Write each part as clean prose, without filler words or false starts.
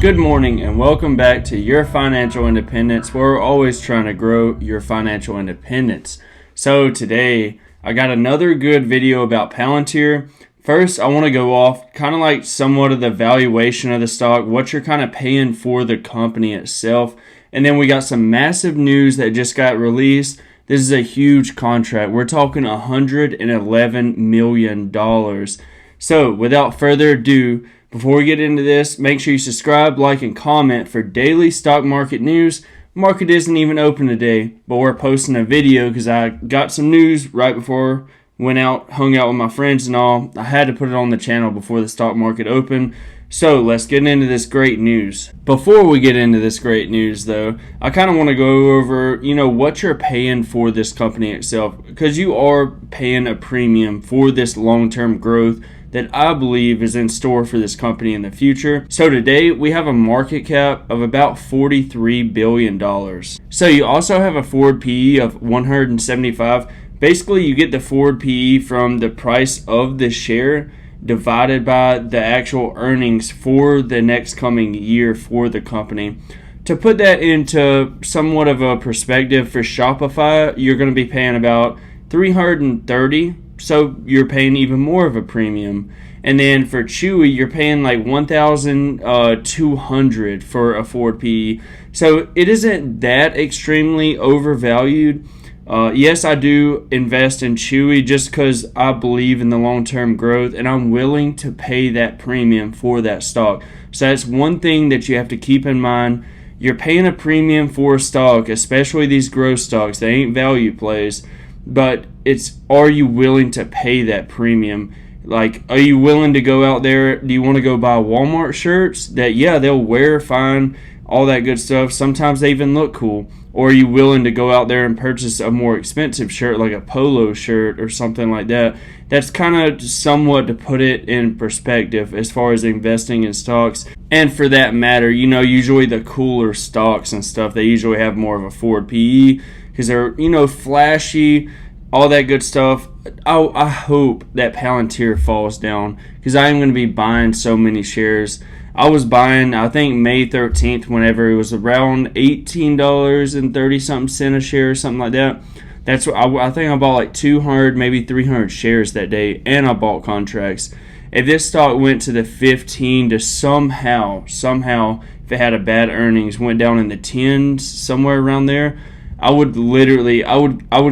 Good morning and welcome back to Your Financial Independence, where we're always trying to grow your financial independence. So today I got another good video about Palantir. First, I want to go off kind of like somewhat of the valuation of the stock, what you're kind of paying for the company itself. And then we got some massive news that just got released. This is a huge contract. We're talking $111 million. So without further ado, before we get into this, make sure you subscribe, like, and comment for daily stock market news. Market isn't even open today, but we're posting a video because I got some news right before went out, hung out with my friends and all. I had to put it on the channel before the stock market opened. So let's get into this great news. Before we get into this great news though, I kind of want to go over, what you're paying for this company itself, because you are paying a premium for this long-term growth that I believe is in store for this company in the future. So today we have a market cap of about $43 billion. So you also have a forward PE of 175. Basically you get the forward PE from the price of the share divided by the actual earnings for the next coming year for the company. To put that into somewhat of a perspective, for Shopify, you're going to be paying about $330, so you're paying even more of a premium. And then for Chewy, you're paying like $1,200 for a forward PE. So it isn't that extremely overvalued. Yes, I do invest in Chewy just because I believe in the long-term growth and I'm willing to pay that premium for that stock. So that's one thing that you have to keep in mind. You're paying a premium for a stock, especially these growth stocks. They ain't value plays, but are you willing to pay that premium? Like, are you willing to go out there? Do you want to go buy Walmart shirts that, they'll wear fine, all that good stuff. Sometimes they even look cool. Or are you willing to go out there and purchase a more expensive shirt, like a polo shirt or something like that? That's kind of somewhat to put it in perspective as far as investing in stocks. And for that matter, usually the cooler stocks and stuff, they usually have more of a forward PE because they're, flashy, all that good stuff. I hope that Palantir falls down because I am going to be buying so many shares. I was buying, I think, May 13th, whenever it was around $18.30-something a share or something like that. That's what I think I bought like 200, maybe 300 shares that day, and I bought contracts. If this stock went to the 15 to somehow, if it had a bad earnings, went down in the 10s, somewhere around there, I would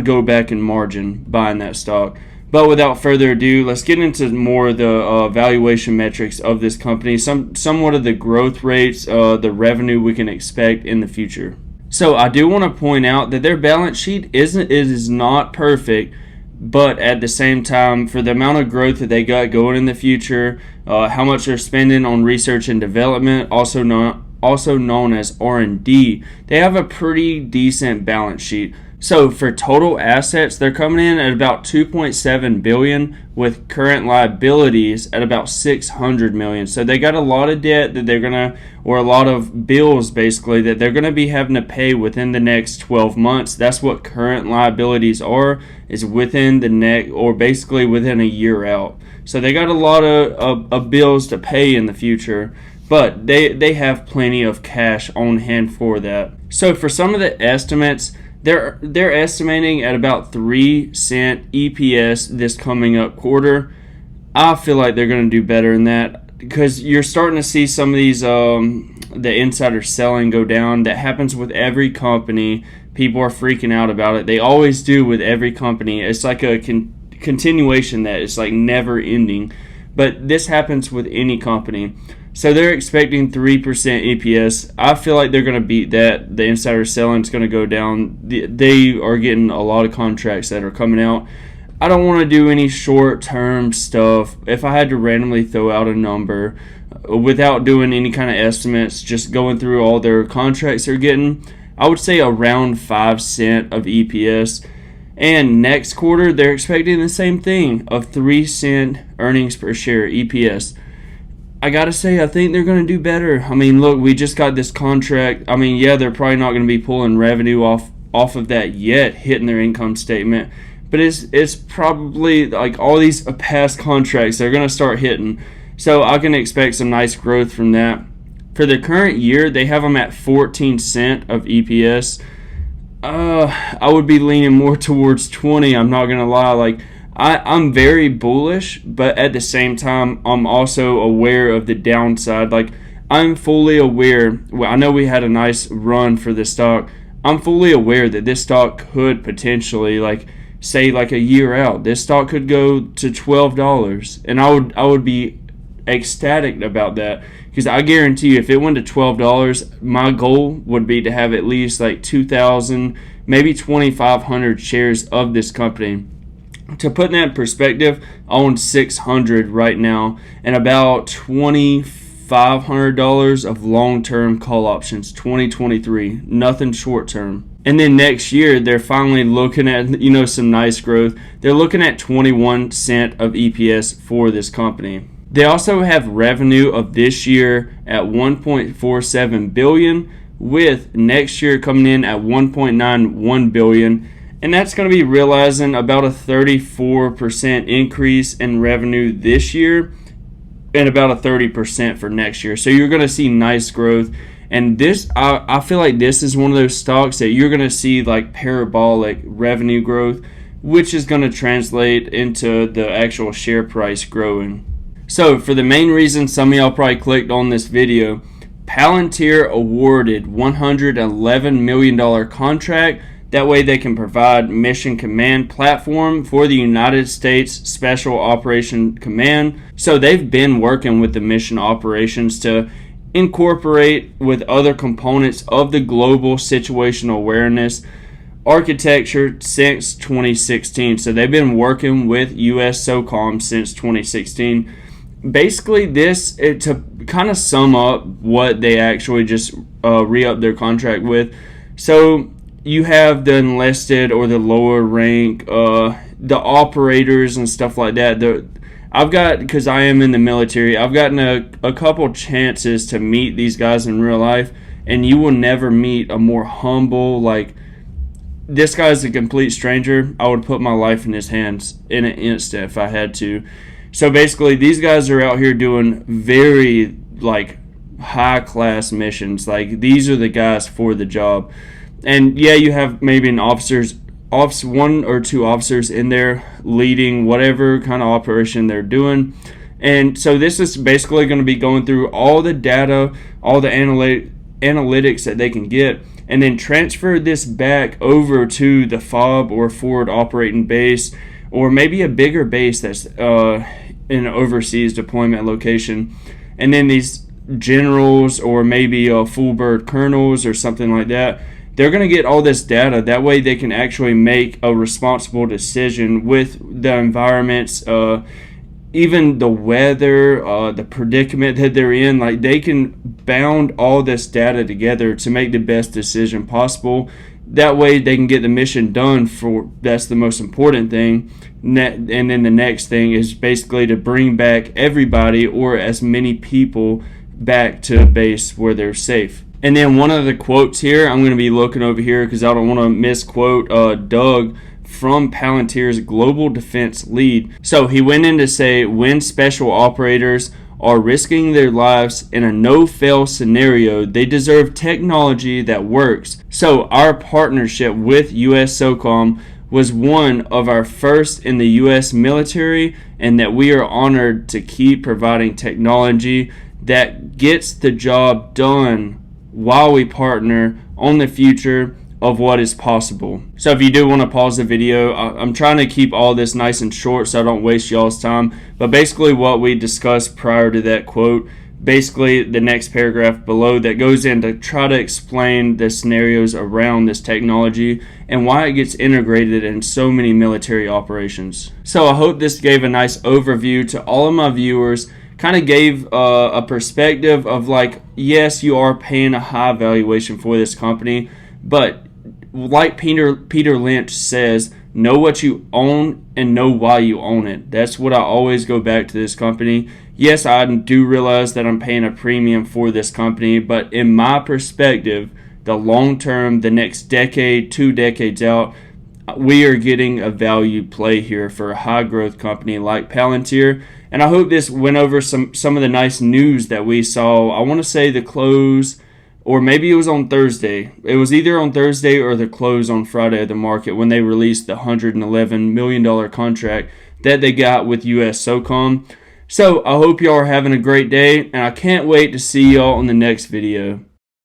go back in margin buying that stock. But without further ado, let's get into more of the valuation metrics of this company, somewhat of the growth rates, the revenue we can expect in the future. So I do want to point out that their balance sheet is not perfect, but at the same time, for the amount of growth that they got going in the future, how much they're spending on research and development, also known as R&D, they have a pretty decent balance sheet. So for total assets, they're coming in at about $2.7 billion with current liabilities at about $600 million. So they got a lot of debt that or a lot of bills basically that they're gonna be having to pay within the next 12 months. That's what current liabilities are, is within basically within a year out. So they got a lot of bills to pay in the future, but they have plenty of cash on hand for that. So for some of the estimates, they're estimating at about 3-cent EPS this coming up quarter. I feel like they're going to do better than that because you're starting to see some of these the insider selling go down. That happens with every company. People are freaking out about it. They always do with every company. It's like a continuation that it's like never ending. But this happens with any company. So they're expecting 3% EPS. I feel like they're going to beat that. The insider selling is going to go down. They are getting a lot of contracts that are coming out. I don't want to do any short-term stuff. If I had to randomly throw out a number without doing any kind of estimates, just going through all their contracts they're getting, I would say around 5 cents of EPS. And next quarter, they're expecting the same thing of 3 cent earnings per share EPS. I gotta say, I think they're going to do better. I mean, look, we just got this contract. I mean, they're probably not going to be pulling revenue off of that yet, hitting their income statement. But it's probably like all these past contracts, they're going to start hitting. So I can expect some nice growth from that. For the current year, they have them at 14 cents of EPS. I would be leaning more towards 20. I'm not gonna lie. Like I'm very bullish, but at the same time, I'm also aware of the downside. Like I'm fully aware. Well, I know we had a nice run for this stock. I'm fully aware that this stock could potentially, like, say, like a year out, this stock could go to $12, and I would be ecstatic about that, because I guarantee you, if it went to $12, my goal would be to have at least like 2,000, maybe 2,500 shares of this company. To put that in perspective, I own 600 right now, and about $2,500 of long-term call options, 2023, nothing short-term. And then next year, they're finally looking at, some nice growth. They're looking at 21 cents of EPS for this company. They also have revenue of this year at $1.47 billion, with next year coming in at $1.91 billion. And that's going to be realizing about a 34% increase in revenue this year and about a 30% for next year. So you're going to see nice growth. And this, I feel like this is one of those stocks that you're going to see like parabolic revenue growth, which is going to translate into the actual share price growing. So for the main reason some of y'all probably clicked on this video, Palantir awarded $111 million contract. That way they can provide mission command platform for the United States Special Operation Command. So they've been working with the mission operations to incorporate with other components of the global situational awareness architecture since 2016. So they've been working with US SOCOM since 2016. Basically, to kind of sum up what they actually just re-upped their contract with. So you have the enlisted or the lower rank, the operators and stuff like that. I've got, because I am in the military, I've gotten a couple chances to meet these guys in real life, and you will never meet a more humble, like, this guy's a complete stranger. I would put my life in his hands in an instant if I had to. So basically, these guys are out here doing very, like, high-class missions. Like, these are the guys for the job. And yeah, you have maybe one or two officers in there leading whatever kind of operation they're doing. And so this is basically going to be going through all the data, all the analytics that they can get, and then transfer this back over to the FOB or forward operating base, or maybe a bigger base that's in an overseas deployment location. And then these generals or maybe full bird colonels or something like that, they're going to get all this data. That way they can actually make a responsible decision with the environments, even the weather, the predicament that they're in. Like, they can bound all this data together to make the best decision possible. That way they can get the mission done. That's the most important thing. And then the next thing is basically to bring back everybody or as many people back to base where they're safe. And then one of the quotes here, I'm going to be looking over here because I don't want to misquote Doug from Palantir's global defense lead. So he went in to say, when special operators are risking their lives in a no-fail scenario, they deserve technology that works. So our partnership with US SOCOM was one of our first in the US military, and that we are honored to keep providing technology that gets the job done while we partner on the future of what is possible. So if you do want to pause the video, I'm trying to keep all this nice and short so I don't waste y'all's time. But basically what we discussed prior to that quote, basically the next paragraph below that goes in to try to explain the scenarios around this technology and why it gets integrated in so many military operations. So I hope this gave a nice overview to all of my viewers, kind of gave a perspective of, like, yes, you are paying a high valuation for this company, but like Peter Lynch says, know what you own and know why you own it. That's what I always go back to this company. Yes, I do realize that I'm paying a premium for this company, but in my perspective, the long term, the next decade, 2 decades out, we are getting a value play here for a high growth company like Palantir. And I hope this went over some of the nice news that we saw. I want to say the close, or maybe it was on Thursday. It was either on Thursday or the close on Friday of the market when they released the $111 million contract that they got with US SOCOM. So I hope y'all are having a great day, and I can't wait to see y'all in the next video.